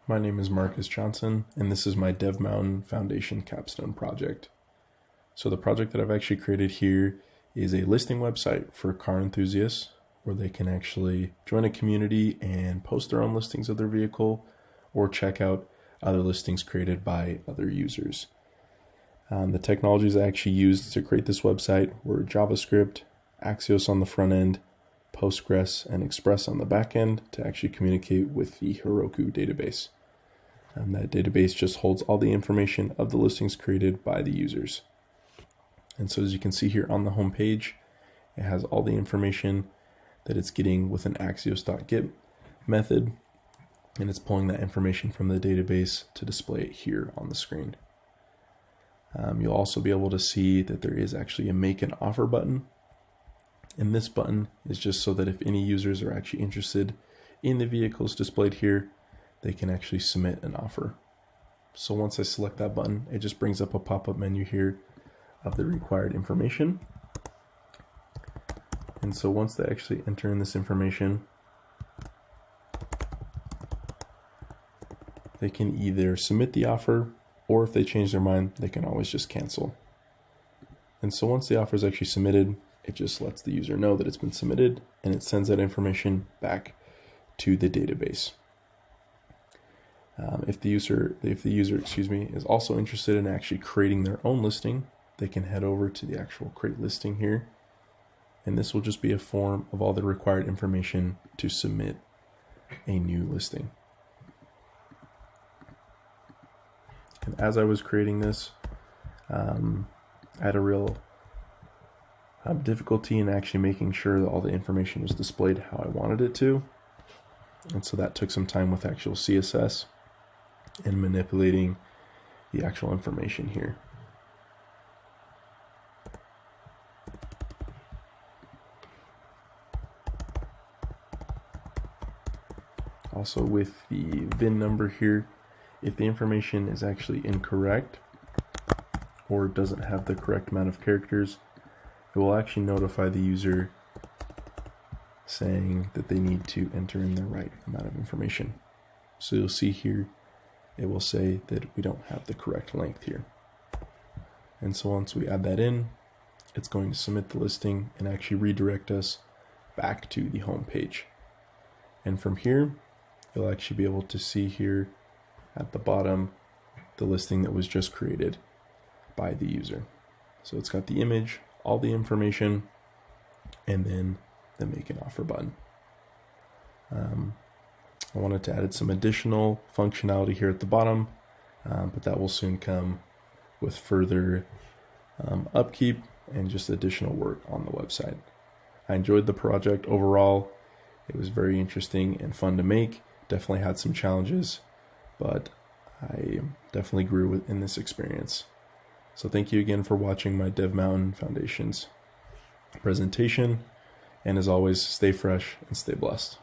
My name is Marcus Johnson, and this is my Devmountain Foundation capstone project. So the project that I've actually created here is a listing website for car enthusiasts where they can actually join a community and post their own listings of their vehicle or check out other listings created by other users. The technologies I actually used to create this website were JavaScript, Axios on the front end, Postgres, and Express on the back end to actually communicate with the Heroku database. And that database just holds all the information of the listings created by the users. And so as you can see here on the home page, it has all the information that it's getting with an axios.get method, and it's pulling that information from the database to display it here on the screen. You'll also be able to see that there is actually a make an offer button. And this button is just so that if any users are actually interested in the vehicles displayed here, they can actually submit an offer. So once I select that button, it just brings up a pop-up menu here of the required information. And so once they actually enter in this information, they can either submit the offer, or if they change their mind, they can always just cancel. And so once the offer is actually submitted, it just lets the user know that it's been submitted, and it sends that information back to the database. If the user is also interested in actually creating their own listing, they can head over to the actual create listing here, and this will just be a form of all the required information to submit a new listing. And as I was creating this, I had a real difficulty in actually making sure that all the information was displayed how I wanted it to. And so that took some time with actual CSS and manipulating the actual information here. Also with the VIN number here, if the information is actually incorrect or doesn't have the correct amount of characters, it will actually notify the user saying that they need to enter in the right amount of information. So you'll see here, it will say that we don't have the correct length here. And so once we add that in, it's going to submit the listing and actually redirect us back to the home page. And from here, you'll actually be able to see here at the bottom the listing that was just created by the user. So it's got the image, all the information, and then the make an offer button. I wanted to add some additional functionality here at the bottom, but that will soon come with further upkeep and just additional work on the website. I enjoyed the project overall. It was very interesting and fun to make. Definitely had some challenges, but I definitely grew in this experience. So thank you again for watching my Devmountain Foundation's presentation. And as always, stay fresh and stay blessed.